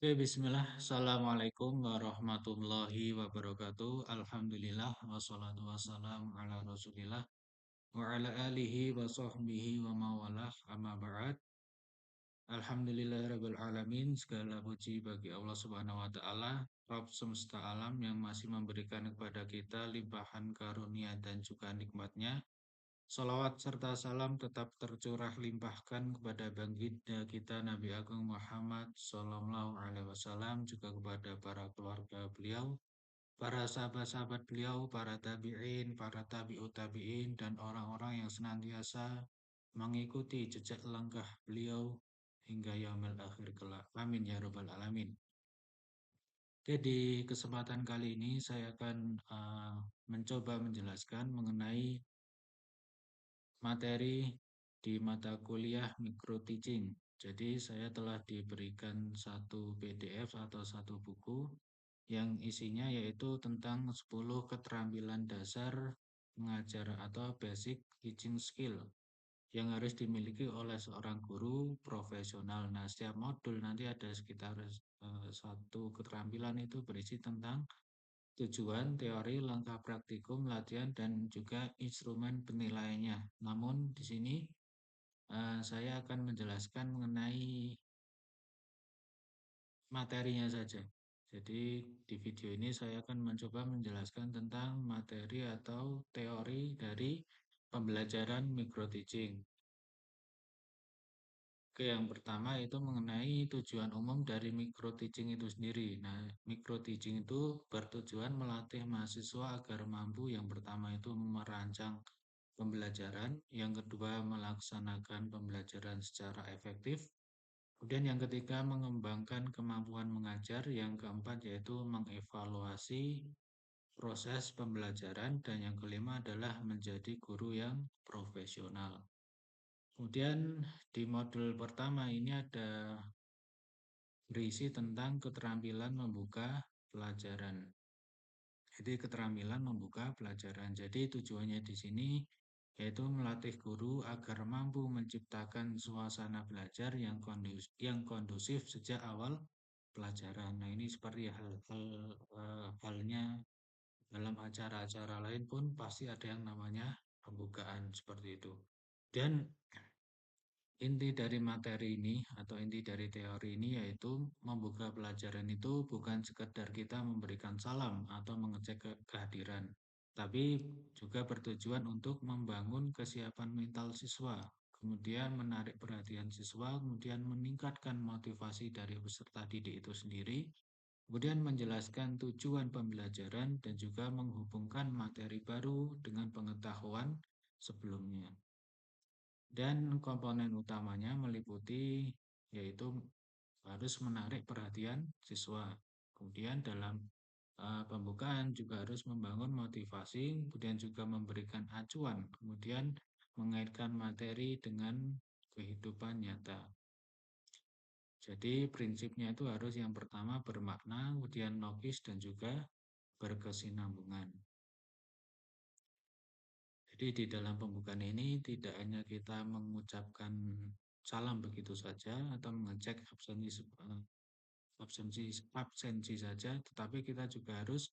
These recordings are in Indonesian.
Oke, bismillah. Assalamualaikum warahmatullahi wabarakatuh. Alhamdulillah, wassalatu wassalamu ala rasulillah, wa ala alihi wa sahbihi wa mawalah, amma ba'd. Alhamdulillahirabbil alamin. Segala puji bagi Allah Subhanahu wa taala, Rabb semesta alam yang masih memberikan kepada kita limpahan karunia dan juga nikmatnya. Salawat serta salam tetap tercurah limpahkan kepada baginda kita Nabi Agung Muhammad Sallallahu Alaihi Wasallam, juga kepada para keluarga beliau, para sahabat-sahabat beliau, para tabi'in, para tabi'ut tabi'in, dan orang-orang yang senantiasa mengikuti jejak langkah beliau hingga yaumil akhir kelak. Amin ya rabbal alamin. Oke, di kesempatan kali ini saya akan mencoba menjelaskan mengenai materi di mata kuliah micro teaching. Jadi saya telah diberikan satu PDF atau satu buku yang isinya yaitu tentang 10 keterampilan dasar mengajar atau basic teaching skill yang harus dimiliki oleh seorang guru profesional. Nah, setiap modul nanti ada sekitar satu keterampilan itu berisi tentang tujuan, teori, langkah praktikum, latihan, dan juga instrumen penilaiannya. Namun di sini saya akan menjelaskan mengenai materinya saja. Jadi di video ini saya akan mencoba menjelaskan tentang materi atau teori dari pembelajaran micro teaching. Oke, yang pertama itu mengenai tujuan umum dari micro teaching itu sendiri. Nah, micro teaching itu bertujuan melatih mahasiswa agar mampu, yang pertama itu merancang pembelajaran, yang kedua melaksanakan pembelajaran secara efektif, kemudian yang ketiga mengembangkan kemampuan mengajar, yang keempat yaitu mengevaluasi proses pembelajaran, dan yang kelima adalah menjadi guru yang profesional. Kemudian di modul pertama ini ada berisi tentang keterampilan membuka pelajaran. Jadi keterampilan membuka pelajaran. Jadi tujuannya di sini yaitu melatih guru agar mampu menciptakan suasana belajar yang kondusif sejak awal pelajaran. Nah, ini seperti halnya dalam acara-acara lain pun pasti ada yang namanya pembukaan seperti itu. Dan inti dari materi ini atau inti dari teori ini yaitu membuka pelajaran itu bukan sekedar kita memberikan salam atau mengecek kehadiran, tapi juga bertujuan untuk membangun kesiapan mental siswa, kemudian menarik perhatian siswa, kemudian meningkatkan motivasi dari peserta didik itu sendiri, kemudian menjelaskan tujuan pembelajaran dan juga menghubungkan materi baru dengan pengetahuan sebelumnya. Dan komponen utamanya meliputi yaitu harus menarik perhatian siswa. Kemudian dalam pembukaan juga harus membangun motivasi, kemudian juga memberikan acuan, kemudian mengaitkan materi dengan kehidupan nyata. Jadi prinsipnya itu harus yang pertama bermakna, kemudian logis dan juga berkesinambungan. Jadi di dalam pembukaan ini tidak hanya kita mengucapkan salam begitu saja atau mengecek absensi saja, tetapi kita juga harus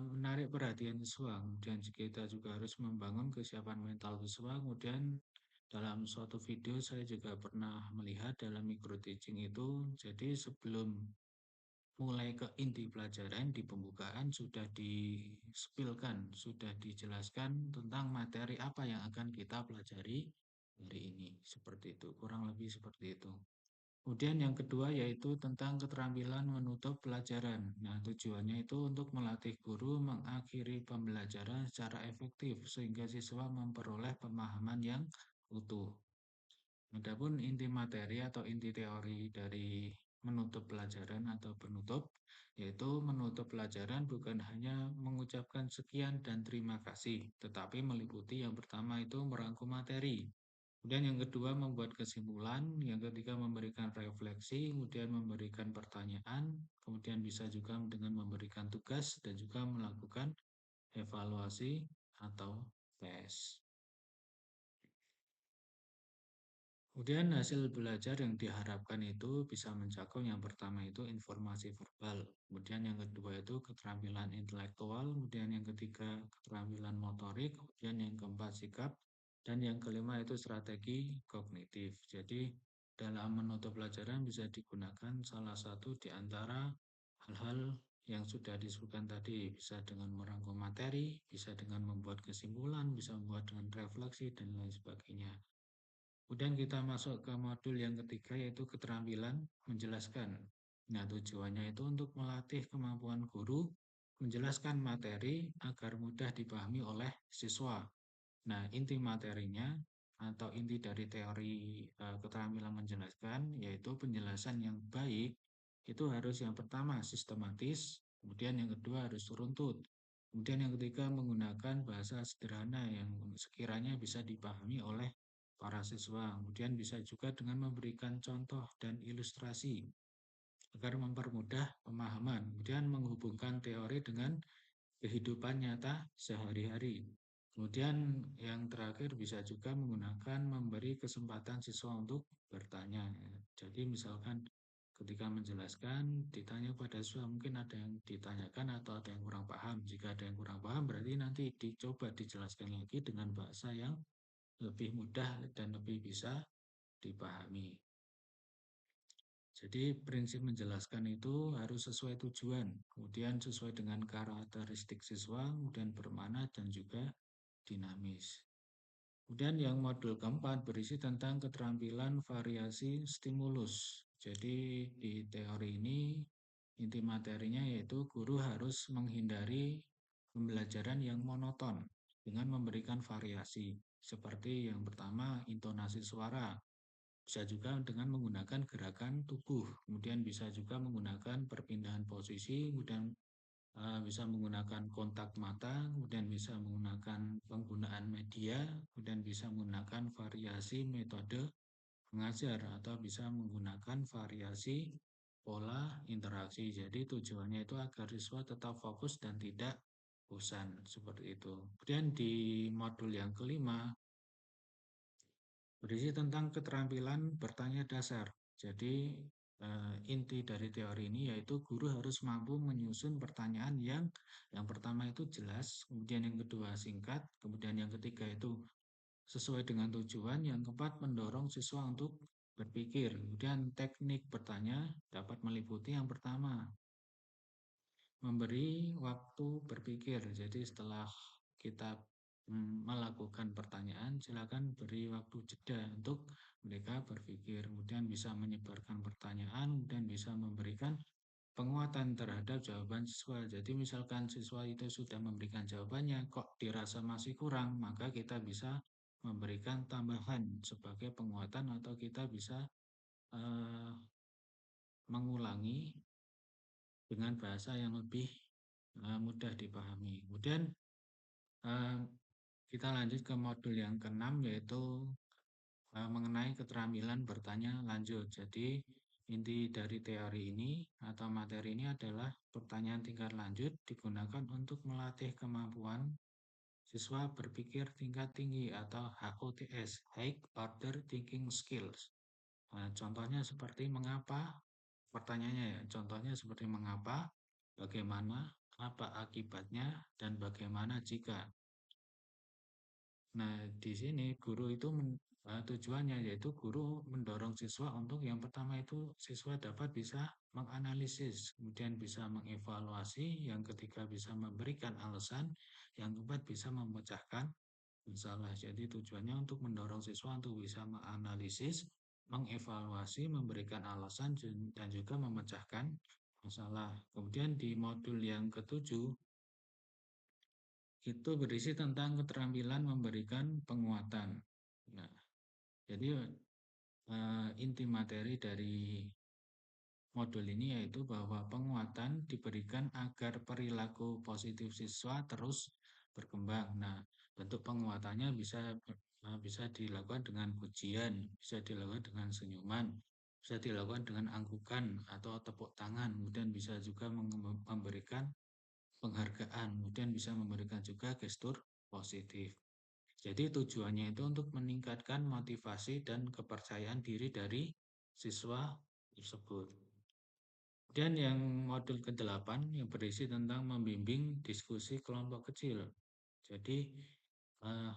menarik perhatian siswa. Kemudian kita juga harus membangun kesiapan mental siswa. Kemudian dalam suatu video saya juga pernah melihat dalam micro teaching itu, jadi sebelum mulai ke inti pelajaran di pembukaan sudah di-spillkan, sudah dijelaskan tentang materi apa yang akan kita pelajari hari ini. Seperti itu, kurang lebih seperti itu. Kemudian yang kedua yaitu tentang keterampilan menutup pelajaran. Nah, tujuannya itu untuk melatih guru mengakhiri pembelajaran secara efektif sehingga siswa memperoleh pemahaman yang utuh. Adapun inti materi atau inti teori dari menutup pelajaran atau penutup, yaitu menutup pelajaran bukan hanya mengucapkan sekian dan terima kasih, tetapi meliputi yang pertama itu merangkum materi. Kemudian yang kedua membuat kesimpulan, yang ketiga memberikan refleksi, kemudian memberikan pertanyaan, kemudian bisa juga dengan memberikan tugas dan juga melakukan evaluasi atau tes. Kemudian hasil belajar yang diharapkan itu bisa mencakup yang pertama itu informasi verbal, kemudian yang kedua itu keterampilan intelektual, kemudian yang ketiga keterampilan motorik, kemudian yang keempat sikap, dan yang kelima itu strategi kognitif. Jadi dalam menutup pelajaran bisa digunakan salah satu di antara hal-hal yang sudah disebutkan tadi, bisa dengan merangkum materi, bisa dengan membuat kesimpulan, bisa membuat dengan refleksi, dan lain sebagainya. Kemudian kita masuk ke modul yang ketiga yaitu keterampilan menjelaskan. Nah, tujuannya itu untuk melatih kemampuan guru menjelaskan materi agar mudah dipahami oleh siswa. Nah, inti materinya atau inti dari teori keterampilan menjelaskan yaitu penjelasan yang baik itu harus yang pertama sistematis, kemudian yang kedua harus runtut, kemudian yang ketiga menggunakan bahasa sederhana yang sekiranya bisa dipahami oleh para siswa. Kemudian bisa juga dengan memberikan contoh dan ilustrasi agar mempermudah pemahaman. Kemudian menghubungkan teori dengan kehidupan nyata sehari-hari. Kemudian yang terakhir bisa juga menggunakan memberi kesempatan siswa untuk bertanya. Jadi misalkan ketika menjelaskan ditanya pada siswa mungkin ada yang ditanyakan atau ada yang kurang paham. Jika ada yang kurang paham berarti nanti dicoba dijelaskan lagi dengan bahasa yang lebih mudah dan lebih bisa dipahami. Jadi prinsip menjelaskan itu harus sesuai tujuan, kemudian sesuai dengan karakteristik siswa, kemudian bermakna dan juga dinamis. Kemudian yang modul keempat berisi tentang keterampilan variasi stimulus. Jadi di teori ini inti materinya yaitu guru harus menghindari pembelajaran yang monoton dengan memberikan variasi. Seperti yang pertama intonasi suara, bisa juga dengan menggunakan gerakan tubuh, kemudian bisa juga menggunakan perpindahan posisi, kemudian bisa menggunakan kontak mata, kemudian bisa menggunakan penggunaan media, kemudian bisa menggunakan variasi metode mengajar atau bisa menggunakan variasi pola interaksi. Jadi tujuannya itu agar siswa tetap fokus dan tidak bosan seperti itu. Kemudian di modul yang kelima berisi tentang keterampilan bertanya dasar. Jadi inti dari teori ini yaitu guru harus mampu menyusun pertanyaan yang pertama itu jelas, kemudian yang kedua singkat, kemudian yang ketiga itu sesuai dengan tujuan, yang keempat mendorong siswa untuk berpikir. Kemudian teknik bertanya dapat meliputi yang pertama memberi waktu berpikir. Jadi setelah kita melakukan pertanyaan, silakan beri waktu jeda untuk mereka berpikir. Kemudian bisa menyebarkan pertanyaan, kemudian bisa memberikan penguatan terhadap jawaban siswa. Jadi misalkan siswa itu sudah memberikan jawabannya, kok dirasa masih kurang, maka kita bisa memberikan tambahan sebagai penguatan atau kita bisa uh, mengulangi dengan bahasa yang lebih mudah dipahami. Kemudian uh, kita lanjut ke modul yang keenam yaitu mengenai keterampilan bertanya lanjut. Jadi inti dari teori ini atau materi ini adalah pertanyaan tingkat lanjut digunakan untuk melatih kemampuan siswa berpikir tingkat tinggi atau HOTS, High Order Thinking Skills. Nah, contohnya seperti mengapa, pertanyaannya ya, contohnya seperti mengapa, bagaimana, apa akibatnya, dan bagaimana jika. Nah, di sini guru itu tujuannya yaitu guru mendorong siswa untuk yang pertama itu siswa dapat bisa menganalisis, kemudian bisa mengevaluasi, yang ketiga bisa memberikan alasan, yang keempat bisa memecahkan masalah. Jadi tujuannya untuk mendorong siswa untuk bisa menganalisis, mengevaluasi, memberikan alasan, dan juga memecahkan masalah. Kemudian di modul yang ketujuh itu berisi tentang keterampilan memberikan penguatan. Nah, jadi inti materi dari modul ini yaitu bahwa penguatan diberikan agar perilaku positif siswa terus berkembang. Nah, bentuk penguatannya bisa dilakukan dengan pujian, bisa dilakukan dengan senyuman, bisa dilakukan dengan anggukan atau tepuk tangan, kemudian bisa juga memberikan penghargaan, kemudian bisa memberikan juga gestur positif. Jadi tujuannya itu untuk meningkatkan motivasi dan kepercayaan diri dari siswa tersebut. Dan yang modul ke-8 yang berisi tentang membimbing diskusi kelompok kecil. Jadi eh,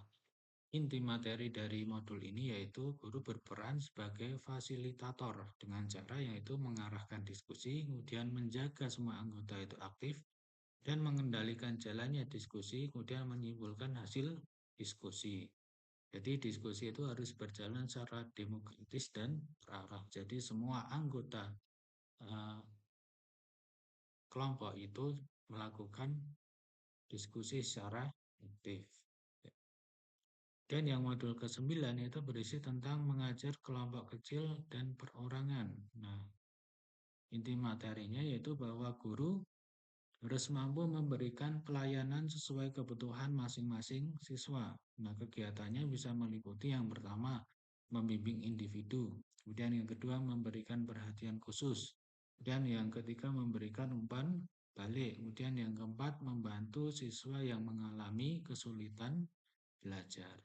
inti materi dari modul ini yaitu guru berperan sebagai fasilitator dengan cara yaitu mengarahkan diskusi, kemudian menjaga semua anggota itu aktif dan mengendalikan jalannya diskusi, kemudian menyimpulkan hasil diskusi. Jadi diskusi itu harus berjalan secara demokratis dan terarah. Jadi semua anggota eh, kelompok itu melakukan diskusi secara aktif. Dan yang modul ke-9 itu berisi tentang mengajar kelompok kecil dan perorangan. Nah, inti materinya yaitu bahwa guru harus mampu memberikan pelayanan sesuai kebutuhan masing-masing siswa. Nah, kegiatannya bisa meliputi yang pertama, membimbing individu. Kemudian yang kedua, memberikan perhatian khusus. Dan yang ketiga, memberikan umpan balik. Kemudian yang keempat, membantu siswa yang mengalami kesulitan belajar.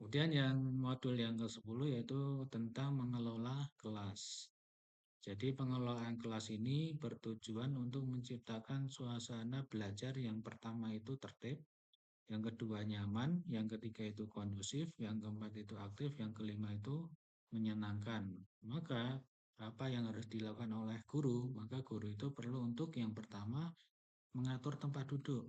Kemudian yang modul yang ke-10 yaitu tentang mengelola kelas. Jadi pengelolaan kelas ini bertujuan untuk menciptakan suasana belajar yang pertama itu tertib, yang kedua nyaman, yang ketiga itu kondusif, yang keempat itu aktif, yang kelima itu menyenangkan. Maka apa yang harus dilakukan oleh guru? Maka guru itu perlu untuk yang pertama mengatur tempat duduk,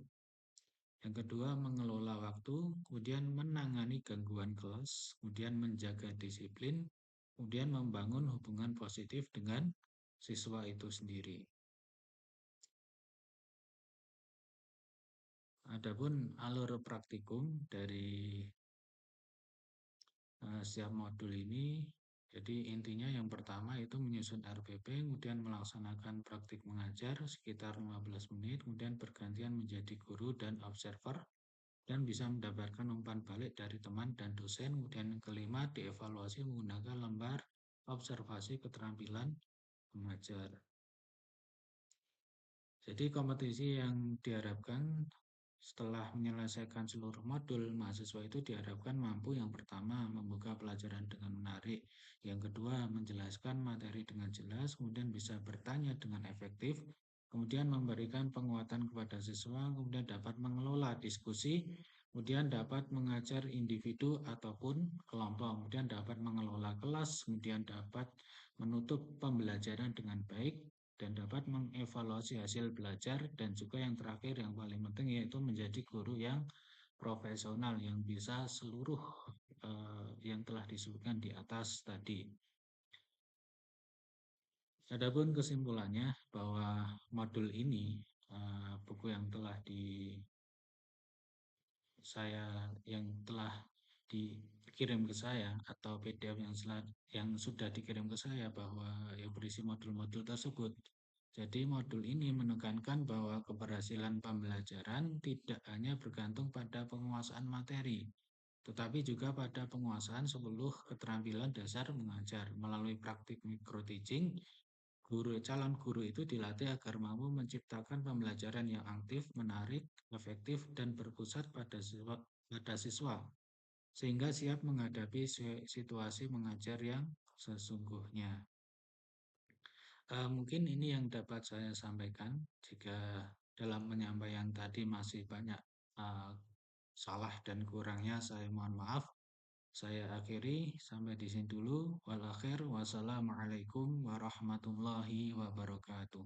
yang kedua mengelola waktu, kemudian menangani gangguan kelas, kemudian menjaga disiplin, kemudian membangun hubungan positif dengan siswa itu sendiri. Adapun alur praktikum dari setiap modul ini, jadi intinya yang pertama itu menyusun RPP, kemudian melaksanakan praktik mengajar sekitar 15 menit, kemudian bergantian menjadi guru dan observer, dan bisa mendapatkan umpan balik dari teman dan dosen. Kemudian yang kelima, dievaluasi menggunakan lembar observasi keterampilan mengajar. Jadi kompetisi yang diharapkan setelah menyelesaikan seluruh modul, mahasiswa itu diharapkan mampu yang pertama membuka pelajaran dengan menarik, yang kedua menjelaskan materi dengan jelas, kemudian bisa bertanya dengan efektif, kemudian memberikan penguatan kepada siswa, kemudian dapat mengelola diskusi, kemudian dapat mengajar individu ataupun kelompok, kemudian dapat mengelola kelas, kemudian dapat menutup pembelajaran dengan baik, dan dapat mengevaluasi hasil belajar, dan juga yang terakhir yang paling penting yaitu menjadi guru yang profesional yang bisa seluruh yang telah disebutkan di atas tadi. Adapun kesimpulannya bahwa modul ini buku yang telah dikirim ke saya atau PDF yang sudah dikirim ke saya bahwa yang berisi modul-modul tersebut. Jadi modul ini menekankan bahwa keberhasilan pembelajaran tidak hanya bergantung pada penguasaan materi, tetapi juga pada penguasaan seluruh keterampilan dasar mengajar. Melalui praktik micro teaching, calon guru itu dilatih agar mampu menciptakan pembelajaran yang aktif, menarik, efektif, dan berpusat pada siswa sehingga siap menghadapi situasi mengajar yang sesungguhnya. Mungkin ini yang dapat saya sampaikan. Jika dalam penyampaian tadi masih banyak uh, salah dan kurangnya, saya mohon maaf. Saya akhiri sampai di sini dulu. Wal akhir, wassalamualaikum warahmatullahi wabarakatuh.